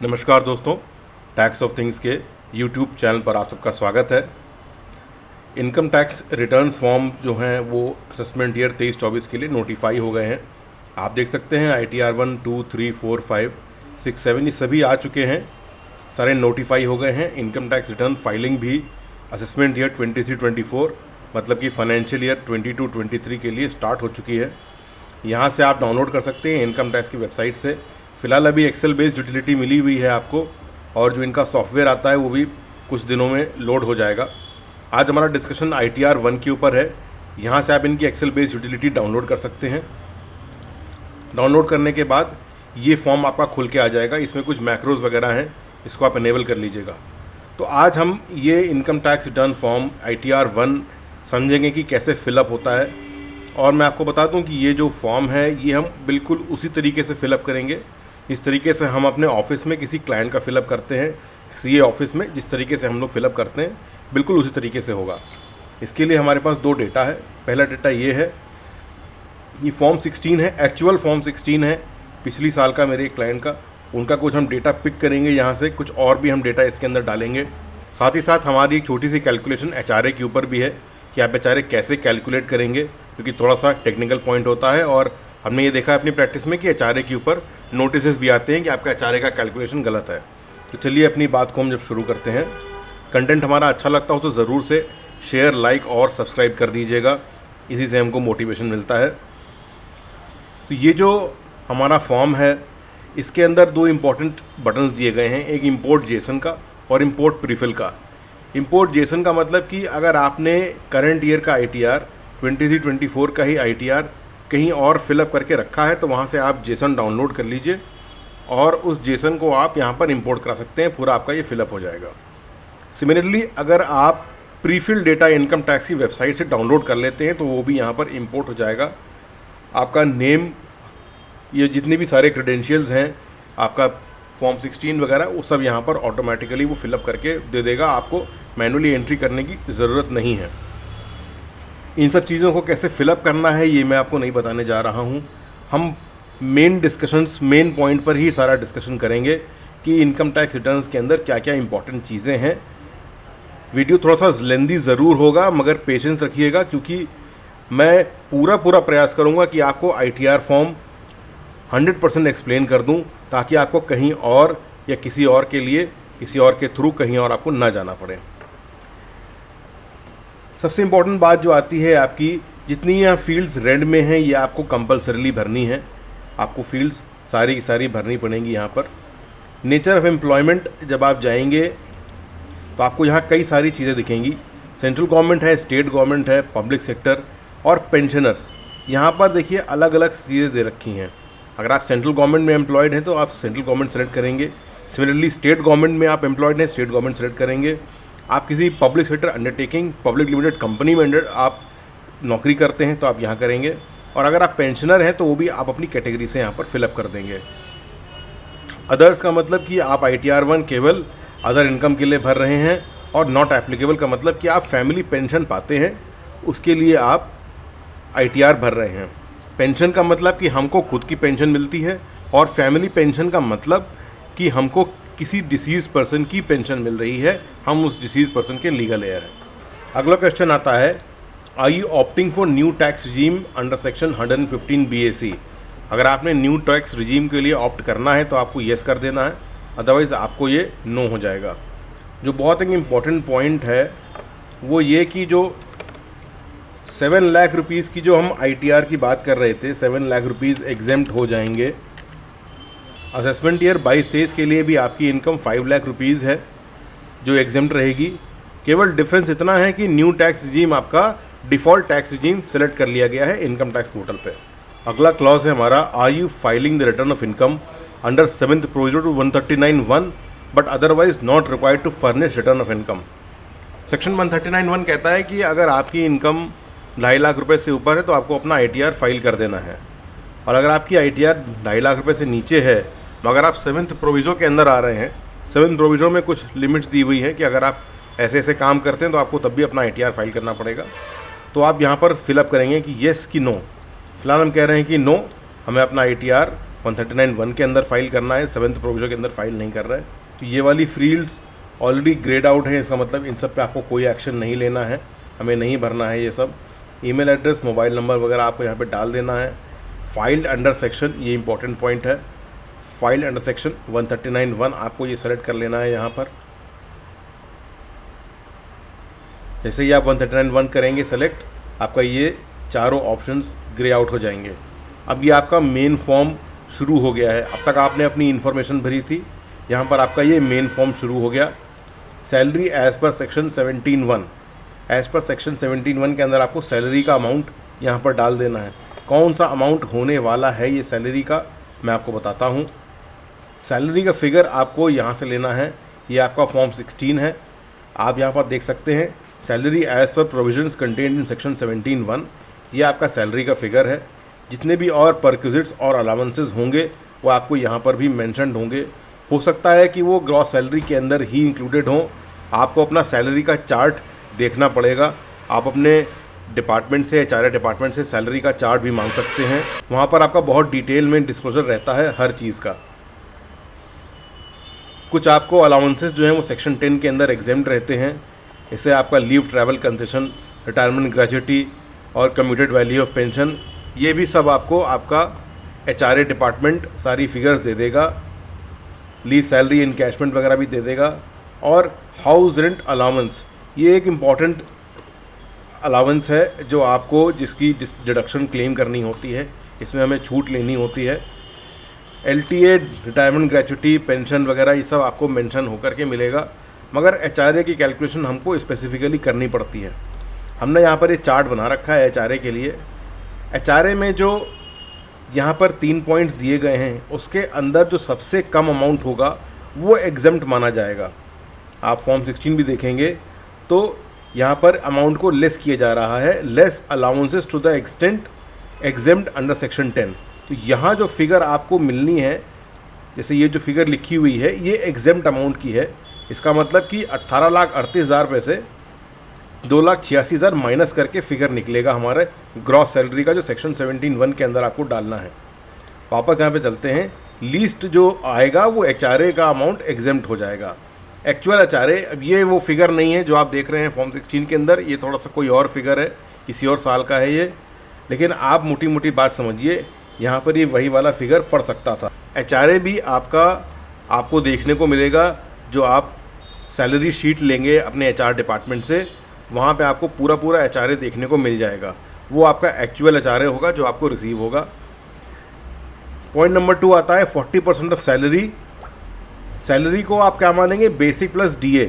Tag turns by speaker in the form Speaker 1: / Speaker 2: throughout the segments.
Speaker 1: नमस्कार दोस्तों, tax of things के यूट्यूब चैनल पर आप सबका स्वागत है। इनकम टैक्स रिटर्न्स फॉर्म जो हैं वो असेसमेंट ईयर 23-24 के लिए नोटिफाई हो गए हैं। आप देख सकते हैं ITR 1, 2, 3, 4, 5, 6, 7 ये सभी आ चुके हैं, सारे नोटिफाई हो गए हैं। इनकम टैक्स रिटर्न फाइलिंग भी असेसमेंट ईयर 23-24 मतलब कि फाइनेंशियल ईयर 22-23 के लिए स्टार्ट हो चुकी है। यहाँ से आप डाउनलोड कर सकते हैं इनकम टैक्स की वेबसाइट से। फ़िलहाल अभी एक्सेल बेस्ड यूटिलिटी मिली हुई है आपको, और जो इनका सॉफ्टवेयर आता है वो भी कुछ दिनों में लोड हो जाएगा। आज हमारा डिस्कशन ITR 1 के ऊपर है। यहाँ से आप इनकी एक्सेल बेस्ड यूटिलिटी डाउनलोड कर सकते हैं। डाउनलोड करने के बाद ये फॉर्म आपका खुल के आ जाएगा। इसमें कुछ मैक्रोज वगैरह हैं, इसको आप इनेबल कर लीजिएगा। तो आज हम ये income tax return form ITR 1 समझेंगे कि कैसे फिलअप होता है। और मैं आपको बता दूं कि ये जो फॉर्म है ये हम बिल्कुल उसी तरीके से फिलअप करेंगे इस तरीके से हम अपने ऑफिस में किसी क्लाइंट का फिलअप करते हैं। CA ऑफिस में जिस तरीके से हम लोग फिलअप करते हैं बिल्कुल उसी तरीके से होगा। इसके लिए हमारे पास दो डेटा है। पहला डेटा ये है, ये फॉर्म 16 है, एक्चुअल फॉर्म 16 है पिछली साल का मेरे एक क्लाइंट का। उनका कुछ हम डेटा पिक करेंगे यहाँ से, कुछ और भी हम डेटा इसके अंदर डालेंगे। साथ ही साथ हमारी एक छोटी सी कैलकुलेशन HRA के ऊपर भी है कि आप HRA कैसे कैलकुलेट करेंगे, क्योंकि थोड़ा सा टेक्निकल पॉइंट होता है। और हमने ये देखा है अपनी प्रैक्टिस में कि HRA के ऊपर नोटिस भी आते हैं कि आपका HRA का कैलकुलेशन गलत है। तो चलिए अपनी बात को हम जब शुरू करते हैं। कंटेंट हमारा अच्छा लगता हो तो ज़रूर से शेयर, लाइक और सब्सक्राइब कर दीजिएगा, इसी से हमको मोटिवेशन मिलता है। तो ये जो हमारा फॉर्म है इसके अंदर दो इम्पॉर्टेंट बटन्स दिए गए हैं, एक इंपोर्ट जेसन का और इंपोर्ट प्रीफिल का। इंपोर्ट जेसन का मतलब कि अगर आपने करंट ईयर का ITR 23-24 का ही ITR कहीं और फिलअप करके रखा है तो वहाँ से आप जेसन डाउनलोड कर लीजिए और उस जेसन को आप यहाँ पर इंपोर्ट करा सकते हैं, पूरा आपका ये फिलअप हो जाएगा। सिमिलरली अगर आप प्रीफिल डेटा इनकम टैक्स की वेबसाइट से डाउनलोड कर लेते हैं तो वो भी यहाँ पर इंपोर्ट हो जाएगा। आपका नेम, ये जितने भी सारे क्रेडेंशियल्स हैं, आपका फॉर्म 16 वगैरह, वो सब यहाँ पर ऑटोमेटिकली वो फिलअप करके दे देगा। आपको मैनुअली एंट्री करने की ज़रूरत नहीं है। इन सब चीज़ों को कैसे फिलअप करना है ये मैं आपको नहीं बताने जा रहा हूँ। हम मेन पॉइंट पर ही सारा डिस्कशन करेंगे कि इनकम टैक्स रिटर्न्स के अंदर क्या क्या इंपॉर्टेंट चीज़ें हैं। वीडियो थोड़ा सा लेंदी ज़रूर होगा मगर पेशेंस रखिएगा, क्योंकि मैं पूरा प्रयास करूँगा कि आपको ITR फॉर्म 100% एक्सप्लेन कर दूँ, ताकि आपको कहीं और या किसी और के लिए, किसी और के थ्रू कहीं और आपको ना जाना पड़े। सबसे इम्पॉर्टेंट बात जो आती है, आपकी जितनी यहाँ फील्ड्स रेड में हैं ये आपको कंपलसरीली भरनी है। आपको फील्ड्स सारी की सारी भरनी पड़ेंगी। यहाँ पर नेचर ऑफ एम्प्लॉयमेंट जब आप जाएंगे तो आपको यहाँ कई सारी चीज़ें दिखेंगी। सेंट्रल गवर्नमेंट है, स्टेट गवर्नमेंट है, पब्लिक सेक्टर और पेंशनर्स। यहाँ पर देखिए अलग अलग चीज़ें दे रखी हैं। अगर आप सेंट्रल गवर्नमेंट में एम्प्लॉयड हैं तो आप सेंट्रल गवर्नमेंट सेलेक्ट करेंगे। सिमिलरली स्टेट गवर्नमेंट में आप एम्प्लॉयड हैं, स्टेट गवर्नमेंट सेलेक्ट करेंगे। आप किसी public sector undertaking, public limited company में अंडर आप नौकरी करते हैं तो आप यहाँ करेंगे। और अगर आप पेंशनर हैं तो वो भी आप अपनी कैटेगरी से यहाँ पर फिलअप कर देंगे। अदर्स का मतलब कि आप ITR 1 केवल अदर इनकम के लिए भर रहे हैं, और नॉट एप्लीकेबल का मतलब कि आप फैमिली पेंशन पाते हैं उसके लिए आप ITR भर रहे हैं। पेंशन का मतलब कि हमको खुद की पेंशन मिलती है, और फैमिली पेंशन का मतलब कि हमको किसी डिसीज पर्सन की पेंशन मिल रही है, हम उस डिसीज पर्सन के लीगल हेयर हैं। अगला क्वेश्चन आता है, are you opting for new tax regime under section 115 BAC। अगर आपने न्यू टैक्स रिजीम के लिए ऑप्ट करना है तो आपको येस कर देना है, अदरवाइज़ आपको ये नो हो जाएगा। जो बहुत एक इम्पॉर्टेंट पॉइंट है वो ये कि जो 7 लाख रुपीज़ की जो हम ITR की बात कर रहे थे, 7 लाख रुपीज़ एग्जेम्प्ट हो जाएंगे। असेसमेंट ईयर 22-23 के लिए भी आपकी इनकम 5 लाख रुपीज़ है जो एग्जेम्प्ट रहेगी। केवल डिफरेंस इतना है कि न्यू टैक्स रिजीम आपका डिफ़ॉल्ट टैक्स रिजीम सेलेक्ट कर लिया गया है इनकम टैक्स पोर्टल पे। अगला क्लॉज है हमारा, are you filing the return of income under 7th provision to 139(1) but otherwise not required to furnish return of income. Section 139(1) कहता है कि अगर आपकी इनकम 2.5 लाख रुपये से ऊपर है तो आपको अपना ITR फाइल कर देना है, और अगर आपकी ITR 2.5 लाख रुपये से नीचे है मगर आप 7th प्रोविज़ो के अंदर आ रहे हैं, 7th प्रोविज़ो में कुछ लिमिट्स दी हुई है कि अगर आप ऐसे ऐसे काम करते हैं तो आपको तब भी अपना ITR फाइल करना पड़ेगा। तो आप यहाँ पर फिलअप करेंगे कि येस कि नो। फिलहाल हम कह रहे हैं कि नो, हमें अपना ITR 139(1) के अंदर फाइल करना है, 7th प्रोविजन के अंदर फाइल नहीं कर रहा है। तो ये वाली फील्ड्स ऑलरेडी ग्रेड आउट है, इसका मतलब इन सब पे आपको कोई एक्शन नहीं लेना है, हमें नहीं भरना है ये सब। ईमेल एड्रेस, मोबाइल नंबर वगैरह आपको यहाँ पे डाल देना है। फाइल्ड अंडर सेक्शन, ये इंपॉर्टेंट पॉइंट है, फाइल्ड अंडर सेक्शन 139(1) आपको ये सेलेक्ट कर लेना है यहाँ पर। जैसे ही आप 139(1) करेंगे सेलेक्ट, आपका ये चारों ऑप्शंस ग्रे आउट हो जाएंगे। अब ये आपका मेन फॉर्म शुरू हो गया है। अब तक आपने अपनी इन्फॉर्मेशन भरी थी, यहाँ पर आपका ये मेन फॉर्म शुरू हो गया। Salary as per section 17(1), as per section 17(1) के अंदर आपको सैलरी का अमाउंट यहाँ पर डाल देना है। कौन सा अमाउंट होने वाला है ये सैलरी का, मैं आपको बताता हूँ। सैलरी का फिगर आपको यहाँ से लेना है, ये आपका फॉर्म 16 है। आप यहाँ पर देख सकते हैं salary as per provisions contained in section 17(1), ये आपका सैलरी का फिगर है। जितने भी और परक्विजिट्स और अलाउंसेस होंगे वो आपको यहाँ पर भी मेंशन्ड होंगे। हो सकता है कि वो ग्रॉस सैलरी के अंदर ही इंक्लूडेड हों। आपको अपना सैलरी का चार्ट देखना पड़ेगा। आप अपने डिपार्टमेंट से, HRA डिपार्टमेंट से सैलरी का चार्ट भी मांग सकते हैं, वहाँ पर आपका बहुत डिटेल में डिस्क्लोजर रहता है हर चीज़ का। कुछ आपको अलाउंसेस जो हैं वो सेक्शन 10 के अंदर एग्जेम्प्ट रहते हैं। इससे आपका leave travel concession, retirement gratuity और कम्यूटेड वैल्यू ऑफ पेंशन, ये भी सब आपको आपका HRA डिपार्टमेंट सारी फिगर्स दे देगा। लीव सैलरी इनकैशमेंट वगैरह भी दे देगा। और हाउस रेंट अलाउंस, ये एक इम्पॉर्टेंट अलाउंस है जो आपको जिसकी डिडक्शन क्लेम करनी होती है, इसमें हमें छूट लेनी होती है। LTA, रिटायरमेंट ग्रेच्युटी, पेंशन वगैरह ये सब आपको मेंशन होकर के मिलेगा, मगर HRA की कैलकुलेशन हमको स्पेसिफिकली करनी पड़ती है। हमने यहाँ पर ये चार्ट बना रखा है HRA के लिए। HRA में जो यहाँ पर 3 पॉइंट्स दिए गए हैं, उसके अंदर जो सबसे कम अमाउंट होगा वो एग्जेम्प्ट माना जाएगा। आप फॉर्म 16 भी देखेंगे तो यहाँ पर अमाउंट को लेस किया जा रहा है, less allowances to the extent exempt under section 10। तो यहाँ जो फिगर आपको मिलनी है, जैसे ये जो फिगर लिखी हुई है, ये एग्जेम्प्ट अमाउंट की है। इसका मतलब कि 18,38,000 रुपये से 2,86,000 माइनस करके फिगर निकलेगा हमारे ग्रॉस सैलरी का, जो सेक्शन 17(1) के अंदर आपको डालना है। वापस यहाँ पे चलते हैं। लीस्ट जो आएगा वो HRA का अमाउंट एग्जेम्प्ट हो जाएगा। एक्चुअल HRA, अब ये वो फिगर नहीं है जो आप देख रहे हैं फॉर्म 16 के अंदर, ये थोड़ा सा कोई और फिगर है, किसी और साल का है ये। लेकिन आप मोटी मोटी बात समझिए, यहाँ पर ये वही वाला फिगर पड़ सकता था। HRA भी आपको देखने को मिलेगा। जो आप सैलरी शीट लेंगे अपने HR डिपार्टमेंट से, वहाँ पे आपको पूरा HRA देखने को मिल जाएगा। वो आपका एक्चुअल HRA होगा जो आपको रिसीव होगा। पॉइंट नंबर 2 आता है 40% ऑफ सैलरी। सैलरी को आप क्या मानेंगे, बेसिक प्लस DA।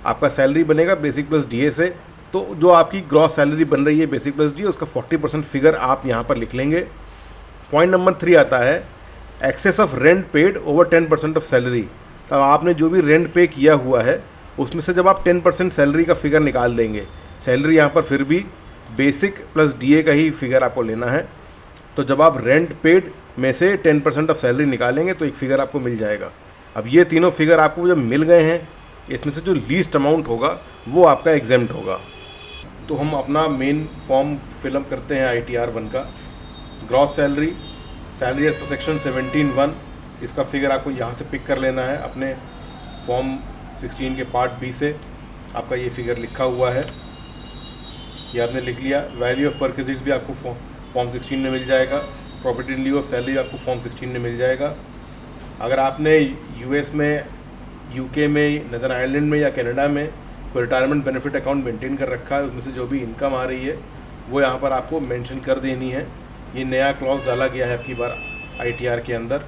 Speaker 1: आपका सैलरी बनेगा बेसिक प्लस DA से। तो जो आपकी ग्रॉस सैलरी बन रही है बेसिक प्लस DA, उसका 40% फिगर आप यहाँ पर लिख लेंगे। पॉइंट नंबर 3 आता है excess of rent paid over 10% of salary. तब आपने जो भी रेंट पे किया हुआ है उसमें से जब आप 10% सैलरी का फिगर निकाल देंगे, सैलरी यहाँ पर फिर भी बेसिक प्लस DA का ही फिगर आपको लेना है। तो जब आप रेंट पेड में से 10% ऑफ सैलरी निकालेंगे तो एक फ़िगर आपको मिल जाएगा। अब ये तीनों फिगर आपको जब मिल गए हैं, इसमें से जो लीस्ट अमाउंट होगा वो आपका एग्जेम्प्ट होगा। तो हम अपना मेन फॉर्म फिलअप करते हैं ITR 1 का। Gross salary, salary as per section 17(1), इसका फिगर आपको यहाँ से पिक कर लेना है अपने फॉर्म 16 के पार्ट B से। आपका ये फिगर लिखा हुआ है, ये आपने लिख लिया। वैल्यू ऑफ परक्विजिट्स भी आपको फॉर्म 16 में मिल जाएगा। प्रॉफिट इन लिeu ऑफ सैलरी आपको फॉर्म 16 में मिल जाएगा। अगर आपने US में, UK में, नेदरलैंड आइलैंड में या कनाडा में कोई रिटायरमेंट बेनिफिट अकाउंट मेंटेन कर रखा है, उसमें से जो भी इनकम आ रही है वो यहाँ पर आपको मेंशन कर देनी है। ये नया क्लॉज डाला गया है आपकी बार ITR के अंदर।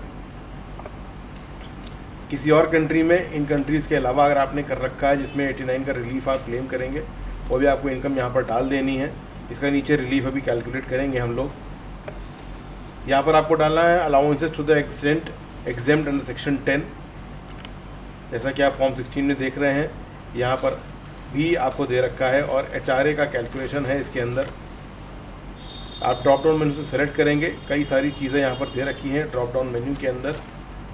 Speaker 1: किसी और कंट्री में, इन कंट्रीज़ के अलावा अगर आपने कर रखा है जिसमें 89 का रिलीफ आप क्लेम करेंगे, वो भी आपको इनकम यहाँ पर डाल देनी है। इसका नीचे रिलीफ अभी कैलकुलेट करेंगे हम लोग। यहाँ पर आपको डालना है allowances to the extent exempt under section 10। जैसा कि आप फॉर्म 16 में देख रहे हैं, यहाँ पर भी आपको दे रखा है और HRA का कैलकुलेशन है इसके अंदर। आप ड्रॉप डाउन मेन्यू से सेलेक्ट करेंगे, कई सारी चीज़ें यहाँ पर दे रखी हैं ड्रॉप डाउन मेन्यू के अंदर।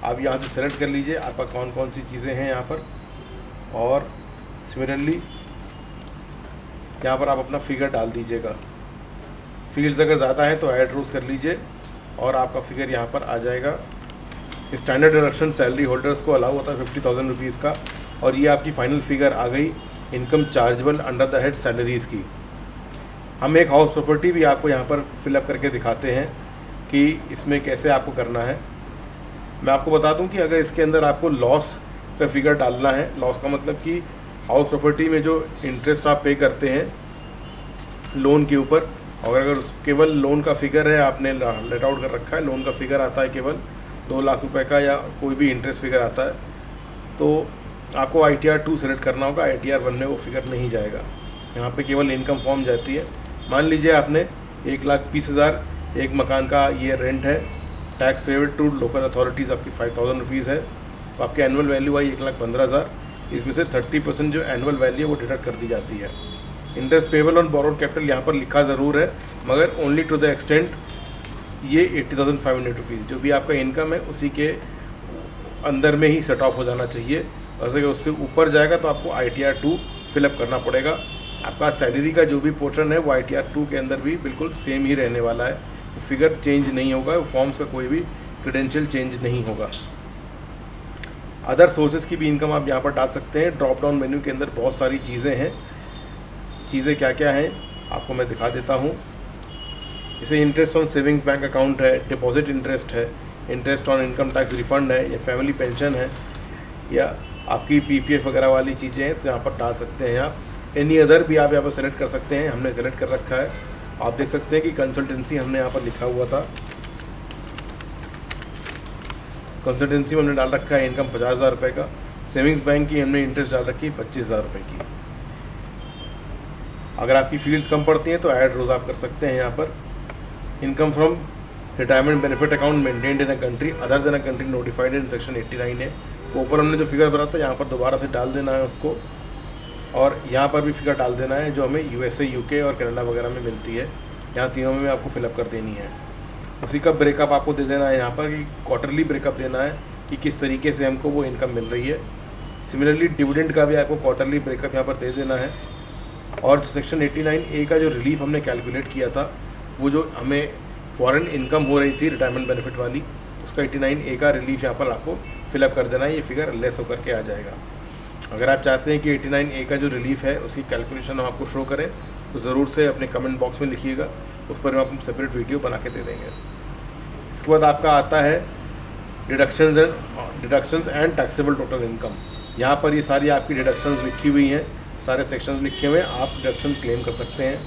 Speaker 1: आप यहाँ से सेलेक्ट कर लीजिए आपका कौन कौन सी चीज़ें हैं यहाँ पर। और सिमिलरली यहाँ पर आप अपना फिगर डाल दीजिएगा। फील्ड्स अगर ज़्यादा है तो ऐड रोज कर लीजिए, और आपका फिगर यहाँ पर आ जाएगा। स्टैंडर्ड डिडक्शन सैलरी होल्डर्स को अलाउ होता है 50,000 रुपीज़ का, और ये आपकी फाइनल फिगर आ गई income chargeable under the head salaries की। हम एक हाउस प्रॉपर्टी भी आपको यहाँ पर फिलअप करके दिखाते हैं कि इसमें कैसे आपको करना है। मैं आपको बता दूं कि अगर इसके अंदर आपको लॉस का फिगर डालना है, लॉस का मतलब कि हाउस प्रॉपर्टी में जो इंटरेस्ट आप पे करते हैं लोन के ऊपर, और अगर केवल लोन का फिगर है, आपने लेट आउट कर रखा है, लोन का फिगर आता है केवल 2 लाख रुपए का, या कोई भी इंटरेस्ट फिगर आता है, तो आपको ITR 2 सेलेक्ट करना होगा। ITR 1 में वो फिगर नहीं जाएगा, यहाँ पे केवल इनकम फॉर्म जाती है। मान लीजिए आपने 1,20,000 एक मकान का ये रेंट है, tax payable to local authorities आपकी 5,000 रुपीज़ है, तो आपकी एनुअल वैल्यू आई 1,15,000। इसमें से 30% जो एनुअल वैल्यू है वो डिडक्ट कर दी जाती है। Interest payable on borrowed capital यहाँ पर लिखा ज़रूर है, मगर ओनली टू द एक्सटेंट ये 80,500 रुपीज़ जो भी आपका इनकम है उसी के अंदर में ही सेट ऑफ हो जाना चाहिए। वैसे उससे ऊपर जाएगा तो आपको ITR 2 फिलअप करना पड़ेगा। आपका सैलरी का जो भी पोर्शन है वो ITR 2 के अंदर भी बिल्कुल सेम ही रहने वाला है, फिगर चेंज नहीं होगा, फॉर्म्स का कोई भी क्रेडेंशियल चेंज नहीं होगा। अदर सोर्सेज की भी इनकम आप यहाँ पर डाल सकते हैं। ड्रॉप डाउन मेन्यू के अंदर बहुत सारी चीज़ें हैं, चीज़ें क्या क्या हैं आपको मैं दिखा देता हूँ। इसे interest on savings bank account है, डिपॉजिट इंटरेस्ट है, interest on income tax refund है, या फैमिली पेंशन है, या आपकी PPF वगैरह वाली चीज़ें हैं, तो यहाँ पर डाल सकते हैं आप। एनी अदर भी आप यहाँ पर सेलेक्ट कर सकते हैं, हमने सेलेक्ट कर रखा है। आप देख सकते हैं कि कंसल्टेंसी हमने यहाँ पर लिखा हुआ था, कंसल्टेंसी में हमने डाल रखा है इनकम 50,000 रुपये का। सेविंग्स बैंक की हमने इंटरेस्ट डाल रखी है 25,000 रुपये की। अगर आपकी फील्ड्स कम पड़ती हैं तो ऐड रोज आप कर सकते हैं। यहाँ पर income from retirement benefit account maintained in a country other than a country notified in section 89 है, वो ऊपर हमने जो फिगर भरा था यहाँ पर दोबारा से डाल देना है उसको, और यहाँ पर भी फिगर डाल देना है जो हमें USA, UK और कनाडा वगैरह में मिलती है। यहाँ तीनों में आपको फिलअप कर देनी है। उसी का ब्रेकअप आपको दे देना है यहाँ पर कि क्वार्टरली ब्रेकअप देना है कि किस तरीके से हमको वो इनकम मिल रही है। सिमिलरली डिविडेंड का भी आपको क्वार्टरली ब्रेकअप यहाँ पर दे देना है। और जो सेक्शन 89A का जो रिलीफ हमने कैलकुलेट किया था, वो जो हमें फॉरेन इनकम हो रही थी रिटायरमेंट बेनिफिट वाली, उसका 89A का रिलीफ यहाँ पर आपको फिलअप कर देना है। ये फिगर लेस होकर के आ जाएगा। अगर आप चाहते हैं कि 89A का जो रिलीफ है उसकी कैलकुलेशन हम आपको शो करें तो ज़रूर से अपने कमेंट बॉक्स में लिखिएगा, उस पर हम सेपरेट वीडियो बना के दे देंगे। इसके बाद आपका आता है deductions and taxable total income. यहाँ पर ये सारी आपकी डिडक्शंस लिखी हुई हैं, सारे सेक्शंस लिखे हुए हैं, आप डिडक्शन क्लेम कर सकते हैं।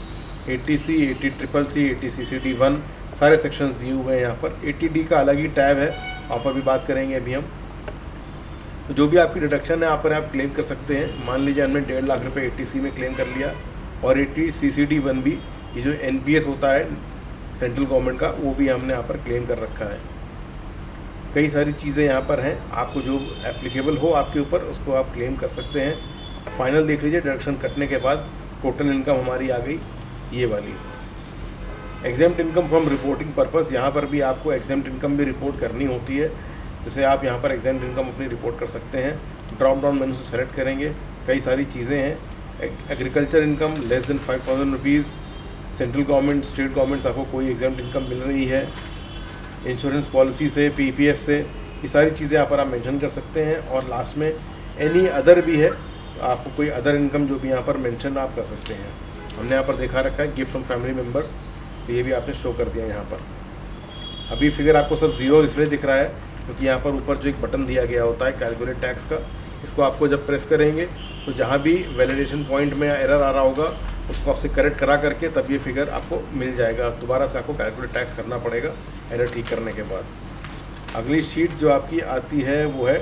Speaker 1: 80C, 80CCC, 80CCD 1 सारे सेक्शंस दिए हुए हैं यहाँ पर। 80D का अलग ही टैब है, वहाँ पर भी बात करेंगे अभी हम। तो जो भी आपकी डिडक्शन है यहाँ पर आप क्लेम कर सकते हैं। मान लीजिए हमने 1.5 लाख रुपये 80C में क्लेम कर लिया, और 80CCD 1 भी, ये जो NPS होता है सेंट्रल गवर्नमेंट का, वो भी हमने यहाँ पर क्लेम कर रखा है। कई सारी चीज़ें यहाँ पर हैं, आपको जो एप्लीकेबल हो आपके ऊपर उसको आप क्लेम कर सकते हैं। फाइनल देख लीजिए, डिडक्शन कटने के बाद टोटल इनकम हमारी आ गई ये वाली। Exempt income from reporting purpose, यहाँ पर भी आपको एग्जेम्प्ट इनकम भी रिपोर्ट करनी होती है, जैसे आप यहाँ पर एग्जेम्प्ट इनकम अपनी रिपोर्ट कर सकते हैं। ड्रॉप डाउन मेनू से सेलेक्ट करेंगे, कई सारी चीज़ें हैं। Agriculture income less than 5,000 rupees, central government state government आपको कोई एग्जेम्प्ट इनकम मिल रही है, इंश्योरेंस पॉलिसी से, PPF से, ये सारी चीज़ें यहाँ पर आप मेंशन कर सकते हैं। और लास्ट में एनी अदर भी है, आपको कोई अदर इनकम जो भी यहाँ पर मेंशन आप कर सकते हैं। हमने यहाँ पर दिखा रखा है गिफ्ट फ्रॉम फैमिली मेम्बर्स, तो ये भी आपने शो कर दिया यहाँ पर। अभी फिगर आपको सब जीरो इसलिए दिख रहा है क्योंकि यहाँ पर ऊपर जो एक बटन दिया गया होता है कैलकुलेट टैक्स का, इसको आपको जब प्रेस करेंगे तो जहाँ भी वैलिडेशन पॉइंट में एरर आ रहा होगा उसको आपसे करेक्ट करा करके तब ये फिगर आपको मिल जाएगा। दोबारा से आपको कैलकुलेट टैक्स करना पड़ेगा एरर ठीक करने के बाद। अगली शीट जो आपकी आती है वो है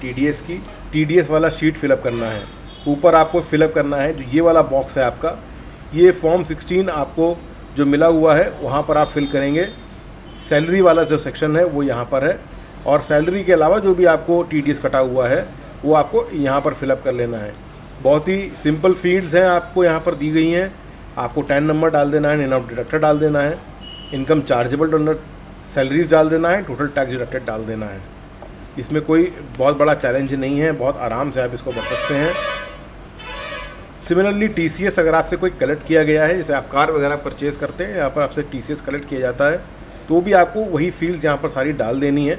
Speaker 1: TDS की। TDS वाला शीट फिलअप करना है। ऊपर आपको फिलअप करना है जो ये वाला बॉक्स है आपका, ये फॉर्म 16 आपको जो मिला हुआ है वहाँ पर आप फिल करेंगे। सैलरी वाला जो सेक्शन है वो यहाँ पर है, और सैलरी के अलावा जो भी आपको TDS कटा हुआ है वो आपको यहाँ पर फिलअप कर लेना है। बहुत ही सिंपल फील्ड्स हैं आपको यहाँ पर दी गई हैं। आपको 10 नंबर डाल देना है, नेम ऑफ डिडक्टर डाल देना है, इनकम चार्जेबल डोनर सैलरीज डाल देना है, टोटल टैक्स डिडक्टेड डाल देना है। इसमें कोई बहुत बड़ा चैलेंज नहीं है, बहुत आराम से आप इसको कर सकते हैं। सिमिलरली TCS अगर आपसे कोई कलेक्ट किया गया है, जैसे आप कार वगैरह परचेज़ करते हैं, यहाँ पर आपसे TCS कलेक्ट किया जाता है, तो भी आपको वही फील्ड यहाँ पर सारी डाल देनी है।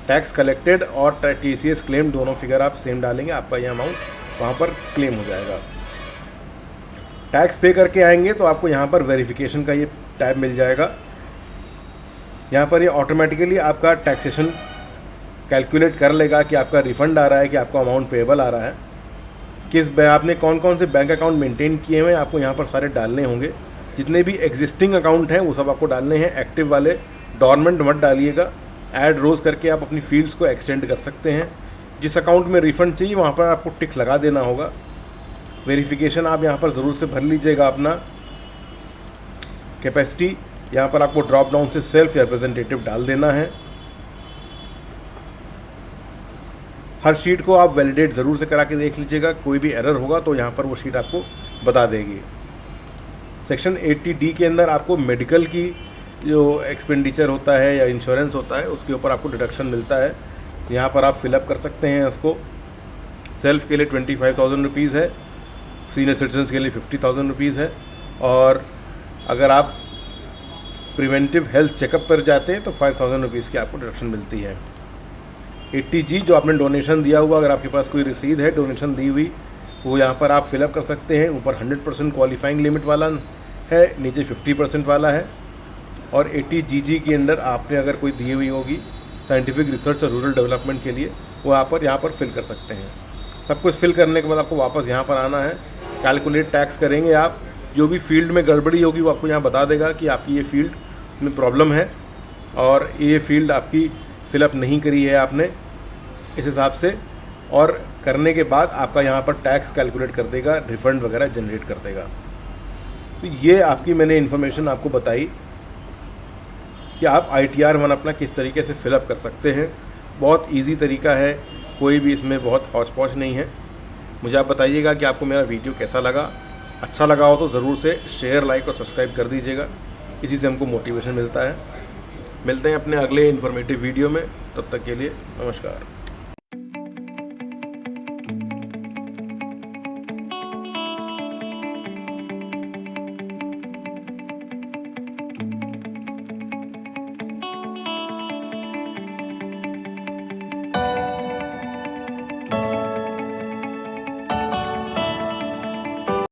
Speaker 1: टैक्स कलेक्टेड और TCS क्लेम दोनों फिगर आप सेम डालेंगे, आपका ये अमाउंट वहाँ पर क्लेम हो जाएगा। टैक्स पे करके आएंगे तो आपको यहाँ पर वेरिफिकेशन का ये टैब मिल जाएगा। यहाँ पर ये ऑटोमेटिकली आपका टैक्सेशन कैलकुलेट कर लेगा कि आपका रिफ़ंड आ रहा है कि आपका अमाउंट पेएबल आ रहा है। आपने कौन कौन से बैंक अकाउंट मेंटेन किए हुए हैं आपको यहाँ पर सारे डालने होंगे। जितने भी एग्जिस्टिंग अकाउंट हैं वो सब आपको डालने हैं, एक्टिव वाले डॉर्मेंट मत डालिएगा। ऐड रोज़ करके आप अपनी फील्ड्स को एक्सटेंड कर सकते हैं। जिस अकाउंट में रिफ़ंड चाहिए वहाँ पर आपको टिक लगा देना होगा। वेरिफिकेशन आप यहाँ पर ज़रूर से भर लीजिएगा अपना। कैपेसिटी यहाँ पर आपको ड्रॉप डाउन से सेल्फ रिप्रेजेंटेटिव डाल देना है। हर शीट को आप वैलिडेट ज़रूर से करा के देख लीजिएगा, कोई भी एरर होगा तो यहाँ पर वो शीट आपको बता देगी। सेक्शन 80D के अंदर आपको मेडिकल की जो एक्सपेंडिचर होता है या इंश्योरेंस होता है उसके ऊपर आपको डिडक्शन मिलता है, यहाँ पर आप फिलअप कर सकते हैं उसको। सेल्फ के लिए 25,000 रुपीज़ है, सीनियर सिटीजन्स के लिए 50,000 रुपीज़ है, और अगर आप प्रिवेंटिव हेल्थ चेकअप पर जाते हैं तो 5,000 रुपीज़ की आपको डिडक्शन मिलती है। 80G जो आपने डोनेशन दिया हुआ, अगर आपके पास कोई रसीद है डोनेशन दी हुई, वो यहाँ पर आप फिलअप कर सकते हैं। ऊपर 100% क्वालिफाइंग लिमिट वाला है, नीचे 50% वाला है। और 80GG के अंदर आपने अगर कोई दी हुई होगी साइंटिफिक रिसर्च और रूरल डेवलपमेंट के लिए, वो आप यहाँ पर फिल कर सकते हैं। सब कुछ फिल करने के बाद आपको वापस यहाँ पर आना है। कैलकुलेट टैक्स करेंगे आप, जो भी फील्ड में गड़बड़ी होगी वो आपको यहाँ बता देगा कि आपकी ये फील्ड में प्रॉब्लम है और ये फील्ड आपकी फिलअप नहीं करी है आपने इस हिसाब से, और करने के बाद आपका यहाँ पर टैक्स कैलकुलेट कर देगा, रिफ़ंड वगैरह जनरेट कर देगा। तो ये आपकी मैंने इन्फॉर्मेशन आपको बताई कि आप ITR 1 अपना किस तरीके से फिलअप कर सकते हैं। बहुत इजी तरीका है, कोई भी इसमें बहुत हौच पौच नहीं है। मुझे आप बताइएगा कि आपको मेरा वीडियो कैसा लगा। अच्छा लगा हो तो ज़रूर से शेयर, लाइक और सब्सक्राइब कर दीजिएगा, इसी से हमको मोटिवेशन मिलता है। मिलते हैं अपने अगले इन्फॉर्मेटिव वीडियो में, तब तक के लिए नमस्कार।